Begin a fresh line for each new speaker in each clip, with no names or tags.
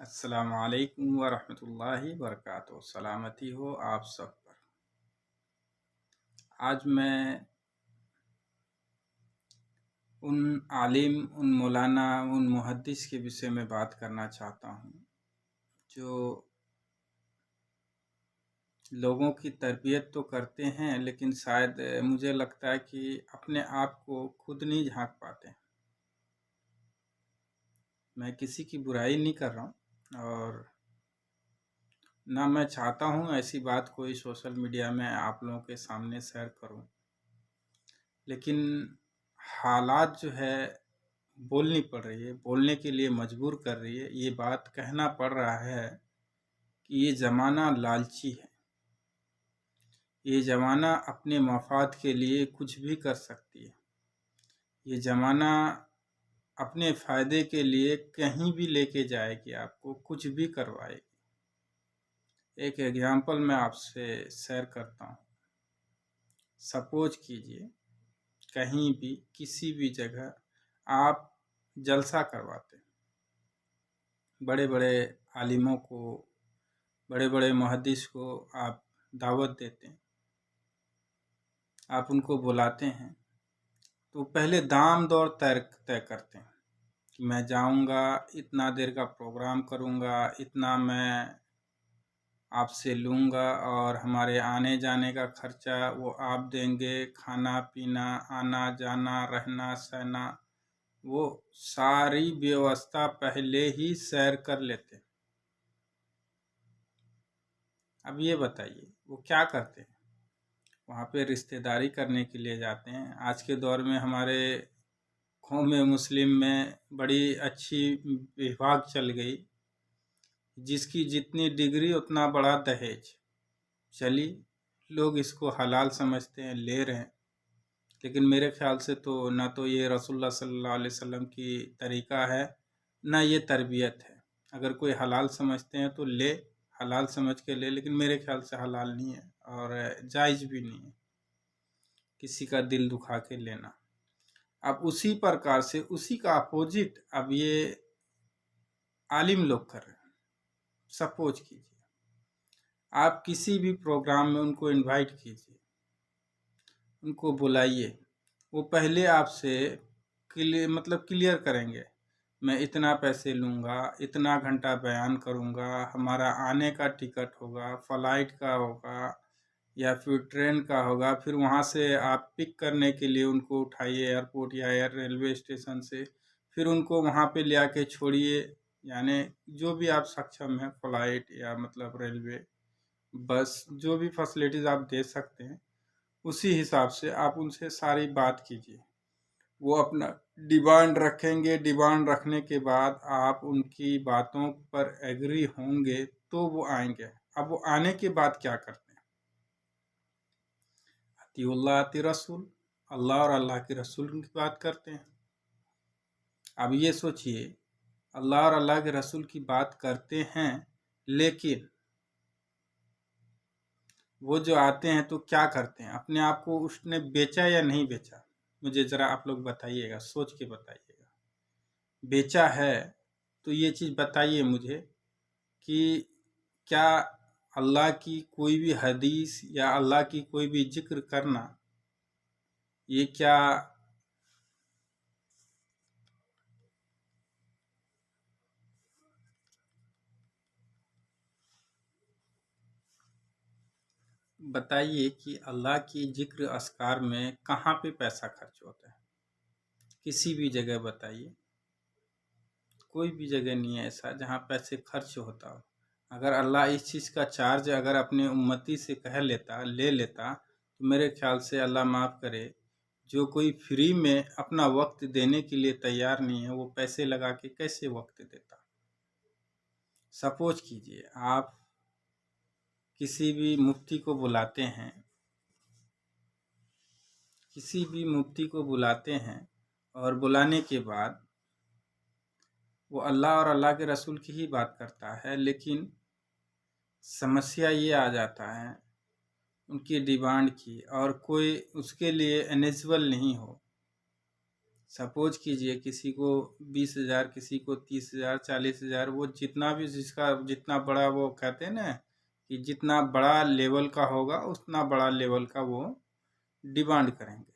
السلام علیکم ورحمۃ اللہ وبرکاتہ۔ سلامتی ہو آپ سب پر۔ آج میں ان عالم، ان مولانا، ان محدث کے وشے میں بات کرنا چاہتا ہوں جو لوگوں کی تربیت تو کرتے ہیں، لیکن شاید مجھے لگتا ہے کہ اپنے آپ کو خود نہیں جھانک پاتے۔ میں کسی کی برائی نہیں کر رہا ہوں، اور نہ میں چاہتا ہوں ایسی بات کوئی سوشل میڈیا میں آپ لوگوں کے سامنے شیئر کروں، لیکن حالات جو ہے بولنی پڑ رہی ہے، بولنے کے لیے مجبور کر رہی ہے، یہ بات کہنا پڑ رہا ہے کہ یہ زمانہ لالچی ہے، یہ زمانہ اپنے مفاد کے لیے کچھ بھی کر سکتی ہے، یہ زمانہ اپنے فائدے کے لیے کہیں بھی لے کے جائے گی، آپ کو کچھ بھی کروائے گی۔ ایک ایگزامپل میں آپ سے شیئر کرتا ہوں۔ سپوز کیجئے کہیں بھی کسی بھی جگہ آپ جلسہ کرواتے ہیں، بڑے بڑے عالموں کو، بڑے بڑے محدث کو آپ دعوت دیتے ہیں، آپ ان کو بلاتے ہیں، تو پہلے دام دور طے کرتے ہیں کہ میں جاؤں گا، اتنا دیر کا پروگرام کروں گا، اتنا میں آپ سے لوں گا، اور ہمارے آنے جانے کا خرچہ وہ آپ دیں گے، کھانا پینا، آنا جانا، رہنا سہنا، وہ ساری ویوستھا پہلے ہی سیر کر لیتے ہیں۔ اب یہ بتائیے وہ کیا کرتے ہیں؟ وہاں پہ رشتہ داری کرنے کے لیے جاتے ہیں۔ آج کے دور میں ہمارے قوم مسلم میں بڑی اچھی وبھاگ چل گئی، جس کی جتنی ڈگری اتنا بڑا دہیج۔ چلیے لوگ اس کو حلال سمجھتے ہیں، لے رہے ہیں، لیکن میرے خیال سے تو نہ تو یہ رسول اللہ صلی اللہ علیہ وسلم کی طریقہ ہے، نہ یہ تربیت ہے۔ اگر کوئی حلال سمجھتے ہیں تو لے، حلال سمجھ کے لے، لیکن میرے خیال سے حلال نہیں ہے اور جائز بھی نہیں ہے کسی کا دل دکھا کے لینا۔ اب اسی پرکار سے اسی کا اپوزٹ اب یہ عالم لوگ کر رہے ہیں۔ سپوز کیجیے آپ کسی بھی پروگرام میں ان کو انوائٹ کیجیے، ان کو بلائیے، وہ پہلے آپ سے کلیئر کریں گے، میں اتنا پیسے لوں گا، اتنا گھنٹہ بیان کروں گا، ہمارا آنے کا ٹکٹ ہوگا، فلائٹ کا ہوگا یا پھر ٹرین کا ہوگا، پھر وہاں سے آپ پک کرنے کے لیے ان کو اٹھائیے ایئرپورٹ یا ریلوے اسٹیشن سے، پھر ان کو وہاں پہ لے آ کے چھوڑیے، یعنی جو بھی آپ سکچم ہیں، فلائٹ یا ریلوے، بس جو بھی فیسلٹیز آپ دے سکتے ہیں، اسی حساب سے آپ ان سے ساری بات کیجیے۔ وہ اپنا ڈیمانڈ رکھیں گے، ڈیمانڈ رکھنے کے بعد آپ ان کی باتوں پر ایگری ہوں گے تو وہ آئیں گے۔ اب وہ آنے کے بعد کیا کرتے ہیں؟ اطیع اللہ اطیع رسول، اللہ اور اللہ کے رسول کی بات کرتے ہیں۔ اب یہ سوچئے اللہ اور اللہ کے رسول کی بات کرتے ہیں، لیکن وہ جو آتے ہیں تو کیا کرتے ہیں؟ اپنے آپ کو اس نے بیچا یا نہیں بیچا؟ مجھے ذرا آپ لوگ بتائیے گا، سوچ کے بتائیے گا۔ بیچا ہے تو یہ چیز بتائیے مجھے کہ کیا اللہ کی کوئی بھی حدیث یا اللہ کی کوئی بھی ذکر کرنا، یہ کیا بتائیے کہ اللہ کی ذکر اذکار میں کہاں پہ پیسہ خرچ ہوتا ہے؟ کسی بھی جگہ بتائیے، کوئی بھی جگہ نہیں ہے ایسا جہاں پیسے خرچ ہوتا ہو۔ اگر اللہ اس چیز کا چارج اگر اپنے امتی سے لے لیتا تو میرے خیال سے اللہ معاف کرے، جو کوئی فری میں اپنا وقت دینے کے لیے تیار نہیں ہے، وہ پیسے لگا کے کیسے وقت دیتا؟ سپوز کیجئے آپ کسی بھی مفتی کو بلاتے ہیں، اور بلانے کے بعد وہ اللہ اور اللہ کے رسول کی ہی بات کرتا ہے، لیکن سمسیا یہ آ جاتا ہے ان کی ڈیمانڈ کی، اور کوئی اس کے لیے انیجبل نہیں ہو، سپوز کیجئے کسی کو 20,000، کسی کو 30,000، 40,000، وہ جتنا بھی جس کا جتنا بڑا، وہ کہتے ہیں نا کہ جتنا بڑا لیول کا ہوگا اتنا بڑا لیول کا وہ ڈیمانڈ کریں گے۔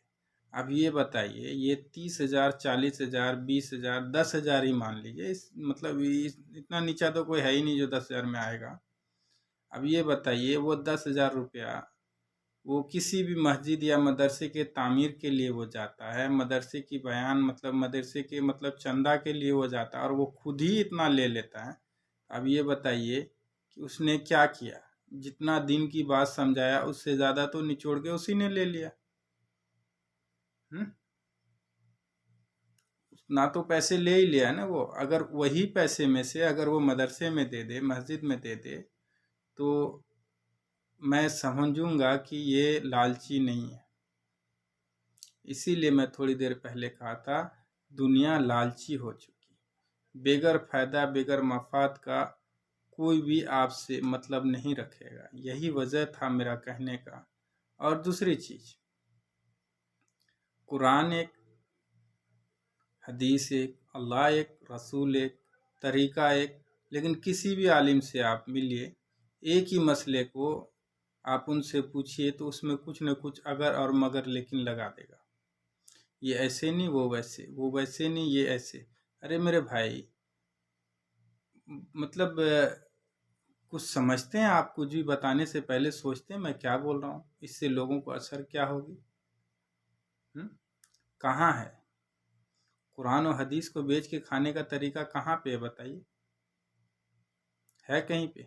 اب یہ بتائیے، یہ 30,000، 40,000، 20,000، 10,000 ہی مان لیجیے، مطلب اتنا نیچا تو کوئی ہے ہی نہیں جو 10,000 میں آئے گا۔ اب یہ بتائیے، وہ 10,000 روپیہ وہ کسی بھی مسجد یا مدرسے کے تعمیر کے لیے وہ جاتا ہے، مدرسے کی بیان مطلب مدرسے کے مطلب چندہ کے لیے وہ جاتا ہے، اور وہ خود ہی اتنا لے لیتا ہے۔ اب یہ بتائیے کہ اس نے کیا کیا؟ جتنا دین کی بات سمجھایا اس سے زیادہ تو نچوڑ کے اسی نے لے لیا۔ نہ تو پیسے لے ہی لیا نا وہ، اگر وہی پیسے میں سے اگر وہ مدرسے میں دے دے، مسجد میں دے دے، تو میں سمجھوں گا کہ یہ لالچی نہیں ہے۔ اسی لیے میں تھوڑی دیر پہلے کہا تھا، دنیا لالچی ہو چکی، بغیر فائدہ بغیر مفاد کا کوئی بھی آپ سے مطلب نہیں رکھے گا۔ یہی وجہ تھا میرا کہنے کا۔ اور دوسری چیز، قرآن ایک، حدیث ایک، اللہ ایک، رسول ایک، طریقہ ایک، لیکن کسی بھی عالم سے آپ ملیے، ایک ہی مسئلے کو آپ ان سے پوچھئے تو اس میں کچھ نہ کچھ اگر اور مگر لیکن لگا دے گا۔ یہ ایسے نہیں، وہ ویسے، وہ ویسے نہیں، یہ ایسے۔ ارے میرے بھائی، مطلب کچھ سمجھتے ہیں آپ؟ کچھ بھی بتانے سے پہلے سوچتے ہیں میں کیا بول رہا ہوں، اس سے لوگوں کو اثر کیا ہوگی؟ کہاں ہے قرآن و حدیث کو بیچ کے کھانے کا طریقہ؟ کہاں پہ ہے بتائیے؟ ہے کہیں پہ؟